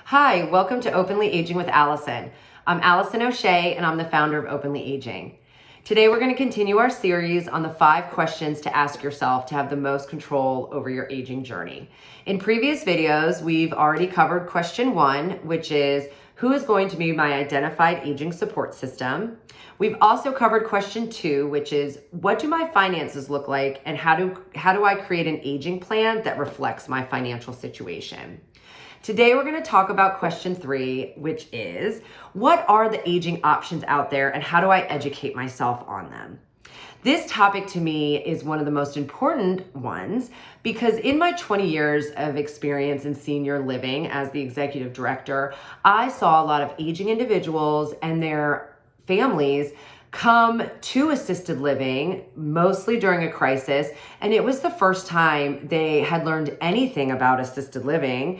Hi, welcome to Openly Aging with Allison. I'm Allison O'Shea and I'm the founder of Openly Aging. Today we're going to continue our series on the 5 questions to ask yourself to have the most control over your aging journey. In previous videos, we've already covered question 1, which is who is going to be my identified aging support system? We've also covered question 2, which is what do my finances look like and how do I create an aging plan that reflects my financial situation? Today, we're going to talk about question 3, which is what are the aging options out there and how do I educate myself on them? This topic to me is one of the most important ones because in my 20 years of experience in senior living as the executive director, I saw a lot of aging individuals and their families come to assisted living, mostly during a crisis, and it was the first time they had learned anything about assisted living,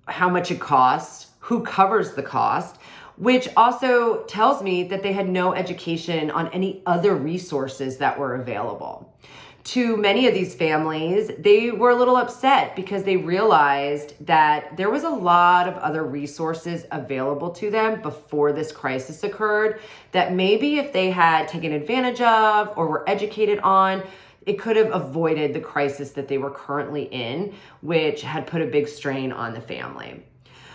how much it costs, who covers the cost, which also tells me that they had no education on any other resources that were available. To many of these families, they were a little upset because they realized that there was a lot of other resources available to them before this crisis occurred that maybe if they had taken advantage of or were educated on, it could have avoided the crisis that they were currently in, which had put a big strain on the family.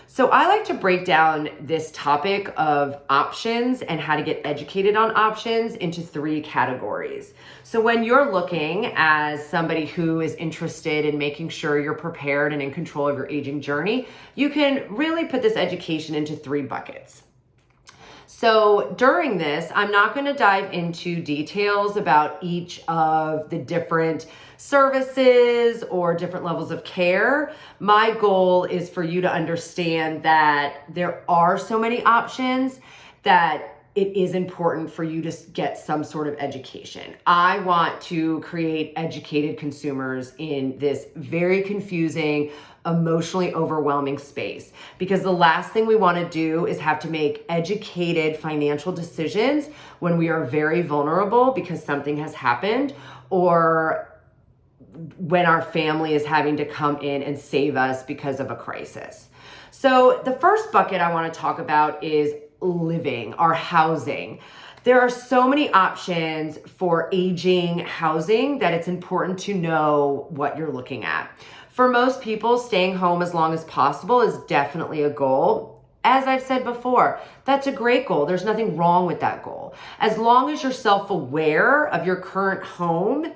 So I like to break down this topic of options and how to get educated on options into 3 categories. So when you're looking as somebody who is interested in making sure you're prepared and in control of your aging journey, you can really put this education into 3 buckets. So during this, I'm not going to dive into details about each of the different services or different levels of care. My goal is for you to understand that there are so many options that it is important for you to get some sort of education. I want to create educated consumers in this very confusing, emotionally overwhelming space because the last thing we want to do is have to make educated financial decisions when we are very vulnerable because something has happened or when our family is having to come in and save us because of a crisis. So the first bucket I want to talk about is living, our housing. There are so many options for aging housing that it's important to know what you're looking at. For most people, staying home as long as possible is definitely a goal. As I've said before, that's a great goal. There's nothing wrong with that goal. As long as you're self-aware of your current home,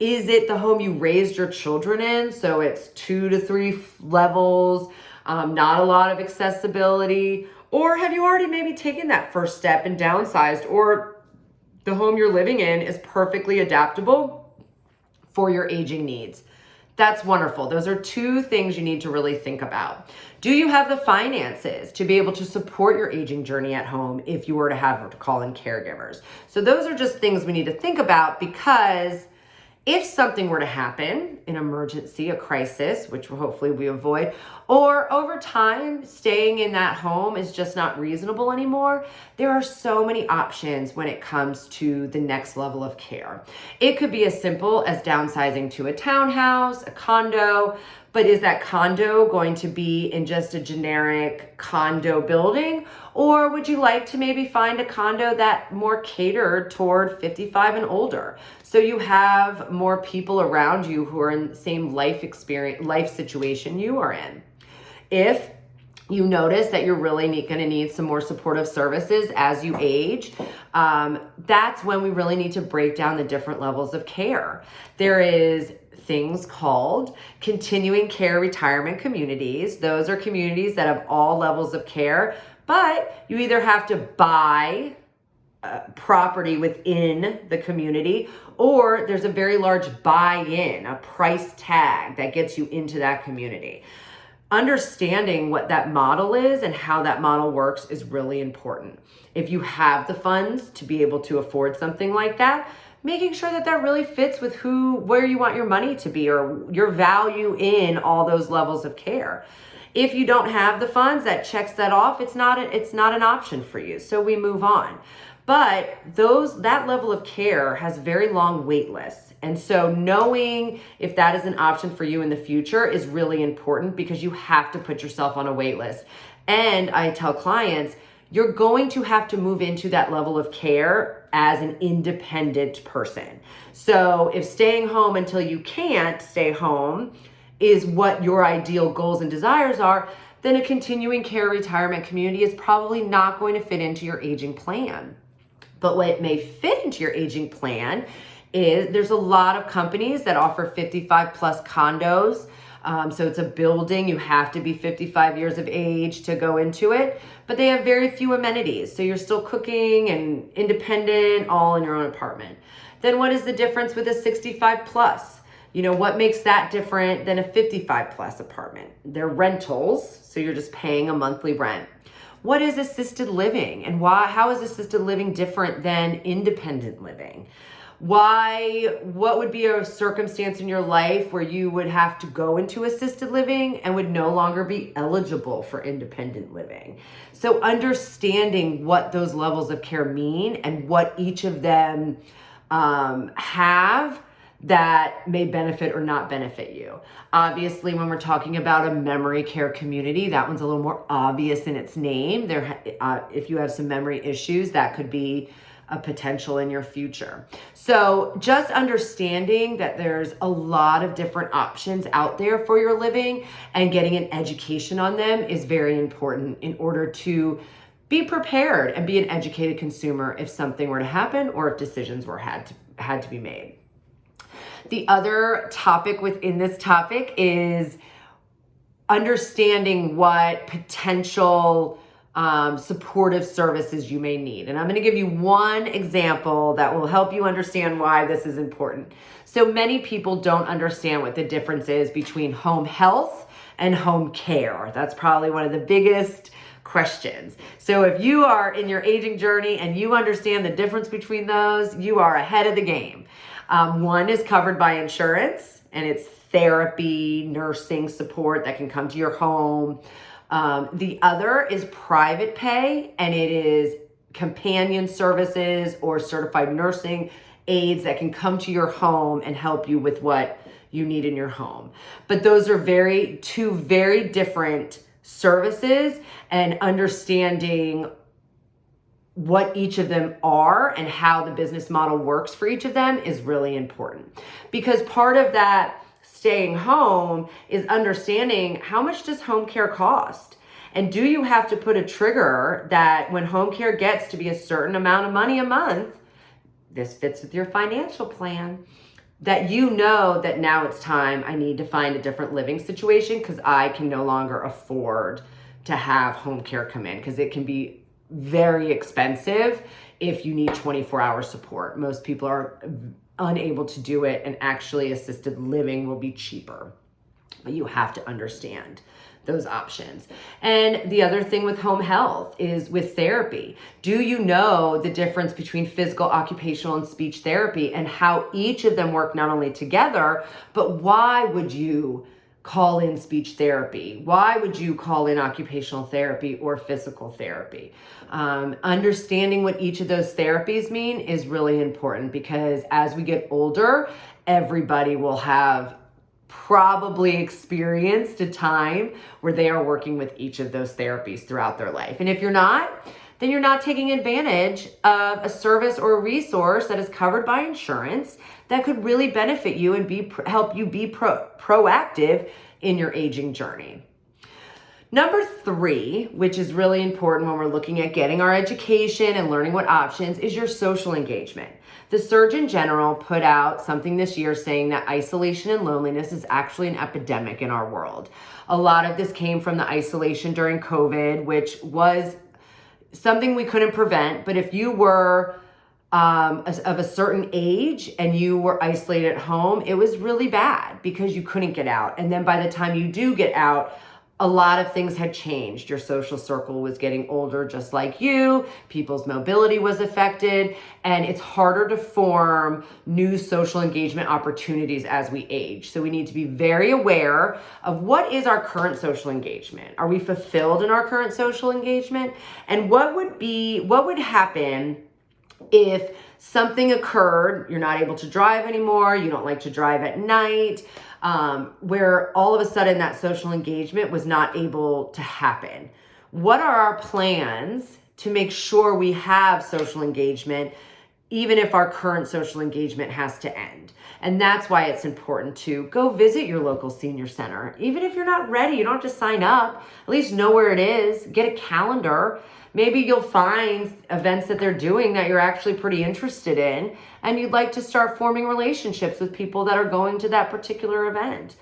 is it the home you raised your children in? So it's 2 to 3 levels, not a lot of accessibility. Or have you already maybe taken that first step and downsized, or the home you're living in is perfectly adaptable for your aging needs? That's wonderful. Those are 2 things you need to really think about. Do you have the finances to be able to support your aging journey at home if you were to have to call in caregivers? So those are just things we need to think about because if something were to happen, an emergency, a crisis, which hopefully we avoid, or over time, staying in that home is just not reasonable anymore, there are so many options when it comes to the next level of care. It could be as simple as downsizing to a townhouse, a condo, but is that condo going to be in just a generic condo building? Or would you like to maybe find a condo that more catered toward 55 and older? So you have more people around you who are in the same life situation you are in. If you notice that you're really going to need some more supportive services as you age, that's when we really need to break down the different levels of care. There is things called continuing care retirement communities. Those are communities that have all levels of care, but you either have to buy property within the community, or there's a very large buy-in, a price tag that gets you into that community. Understanding what that model is and how that model works is really important. If you have the funds to be able to afford something like that, making sure that that really fits with where you want your money to be or your value in all those levels of care. If you don't have the funds, that checks that off. It's not an option for you. So we move on. But that level of care has very long wait lists. And so knowing if that is an option for you in the future is really important, because you have to put yourself on a wait list. And I tell clients, you're going to have to move into that level of care as an independent person. So if staying home until you can't stay home is what your ideal goals and desires are, then a continuing care retirement community is probably not going to fit into your aging plan. But what may fit into your aging plan is there's a lot of companies that offer 55 plus condos. So it's a building. You have to be 55 years of age to go into it, but they have very few amenities. So you're still cooking and independent, all in your own apartment. Then what is the difference with a 65 plus? What makes that different than a 55 plus apartment? They're rentals, so you're just paying a monthly rent. What is assisted living, and how is assisted living different than independent living? What would be a circumstance in your life where you would have to go into assisted living and would no longer be eligible for independent living? So understanding what those levels of care mean and what each of them have that may benefit or not benefit you. Obviously, when we're talking about a memory care community, that one's a little more obvious in its name. If you have some memory issues, that could be a potential in your future. So just understanding that there's a lot of different options out there for your living and getting an education on them is very important in order to be prepared and be an educated consumer if something were to happen or if decisions had to be made. The other topic within this topic is understanding what potential supportive services you may need. And I'm going to give you one example that will help you understand why this is important. So many people don't understand what the difference is between home health and home care. That's probably one of the biggest questions. So if you are in your aging journey and you understand the difference between those, you are ahead of the game. One is covered by insurance, and it's therapy, nursing support that can come to your home. The other is private pay, and it is companion services or certified nursing aides that can come to your home and help you with what you need in your home. But those are two very different services, and understanding what each of them are and how the business model works for each of them is really important, because part of that staying home is understanding how much does home care cost, and do you have to put a trigger that when home care gets to be a certain amount of money a month, this fits with your financial plan, that that now it's time, I need to find a different living situation because I can no longer afford to have home care come in, because it can be very expensive if you need 24-hour support. Most people are unable to do it, and actually assisted living will be cheaper. But you have to understand those options. And the other thing with home health is with therapy. Do you know the difference between physical, occupational, and speech therapy, and how each of them work not only together, but why would you call in speech therapy? Why would you call in occupational therapy or physical therapy? Understanding what each of those therapies mean is really important, because as we get older, everybody will have probably experienced a time where they are working with each of those therapies throughout their life. And if you're not, then you're not taking advantage of a service or a resource that is covered by insurance that could really benefit you and help you be proactive in your aging journey. Number 3, which is really important when we're looking at getting our education and learning what options, is your social engagement. The Surgeon General put out something this year saying that isolation and loneliness is actually an epidemic in our world. A lot of this came from the isolation during COVID, which was something we couldn't prevent. But if you were of a certain age and you were isolated at home, it was really bad because you couldn't get out. And then by the time you do get out, a lot of things had changed. Your social circle was getting older just like you. People's mobility was affected, and it's harder to form new social engagement opportunities as we age. So we need to be very aware of what is our current social engagement. Are we fulfilled in our current social engagement? And what would happen If something occurred, you're not able to drive anymore, you don't like to drive at night, where all of a sudden that social engagement was not able to happen. What are our plans to make sure we have social engagement, even if our current social engagement has to end? And that's why it's important to go visit your local senior center. Even if you're not ready, you don't have to sign up. At least know where it is. Get a calendar. Maybe you'll find events that they're doing that you're actually pretty interested in, and you'd like to start forming relationships with people that are going to that particular event.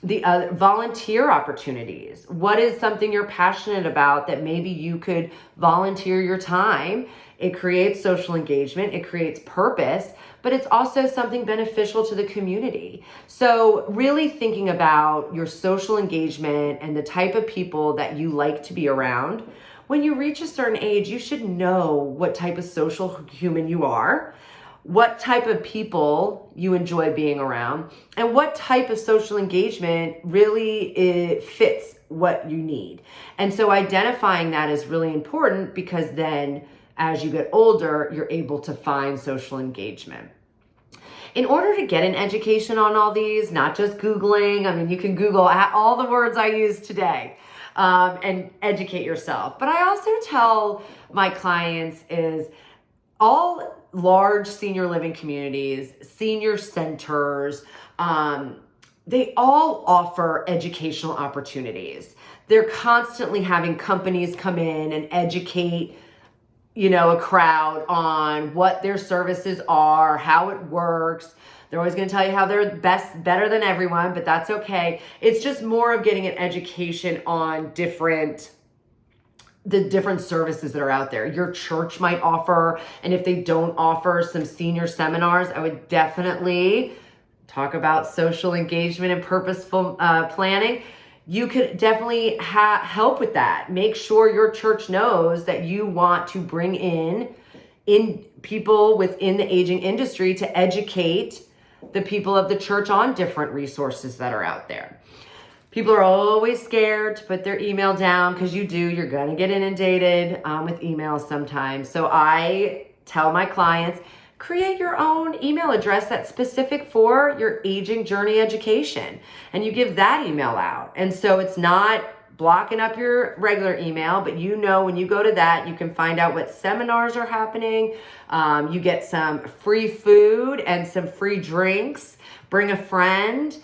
The volunteer opportunities. What is something you're passionate about that maybe you could volunteer your time? It creates social engagement, it creates purpose, but it's also something beneficial to the community. So really thinking about your social engagement and the type of people that you like to be around. When you reach a certain age, you should know what type of social human you are, what type of people you enjoy being around, and what type of social engagement really fits what you need. And so identifying that is really important, because then as you get older, you're able to find social engagement. In order to get an education on all these, not just Googling, I mean, you can Google all the words I used today and educate yourself. But I also tell my clients is all large senior living communities, senior centers, they all offer educational opportunities. They're constantly having companies come in and educate a crowd on what their services are, how it works. They're always going to tell you how they're better than everyone, but that's okay. It's just more of getting an education on the different services that are out there. Your church might offer, and if they don't offer some senior seminars, I would definitely talk about social engagement and purposeful planning. You could definitely help with that. Make sure your church knows that you want to bring in people within the aging industry to educate the people of the church on different resources that are out there. People are always scared to put their email down, because you're going to get inundated with emails sometimes. So I tell my clients, create your own email address that's specific for your aging journey education, and you give that email out. And so it's not blocking up your regular email, but when you go to that, you can find out what seminars are happening. You get some free food and some free drinks. Bring a friend,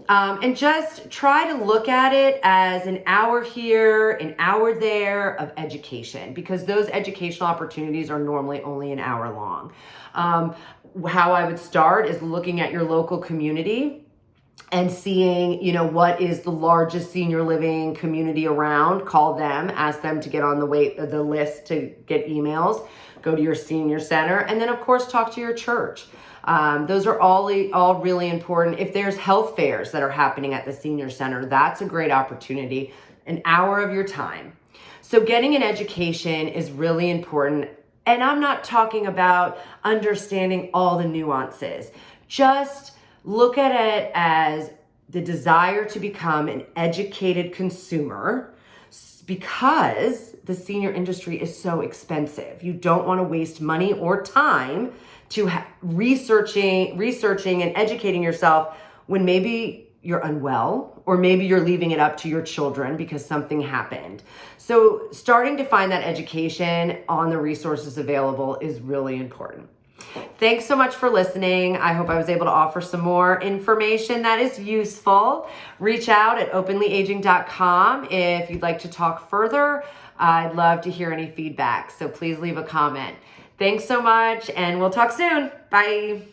and just try to look at it as an hour here, an hour there of education, because those educational opportunities are normally only an hour long. How I would start is looking at your local community and seeing, what is the largest senior living community around. Call them, ask them to get on the list to get emails. Go to your senior center, and then of course talk to your church. Those are all really important. If there's health fairs that are happening at the senior center, that's a great opportunity, an hour of your time. So getting an education is really important. And I'm not talking about understanding all the nuances. Just look at it as the desire to become an educated consumer, because the senior industry is so expensive. You don't want to waste money or time to researching and educating yourself when maybe you're unwell, or maybe you're leaving it up to your children because something happened. So starting to find that education on the resources available is really important. Thanks so much for listening. I hope I was able to offer some more information that is useful. Reach out at openlyaging.com if you'd like to talk further. I'd love to hear any feedback, so please leave a comment. Thanks so much, and we'll talk soon. Bye.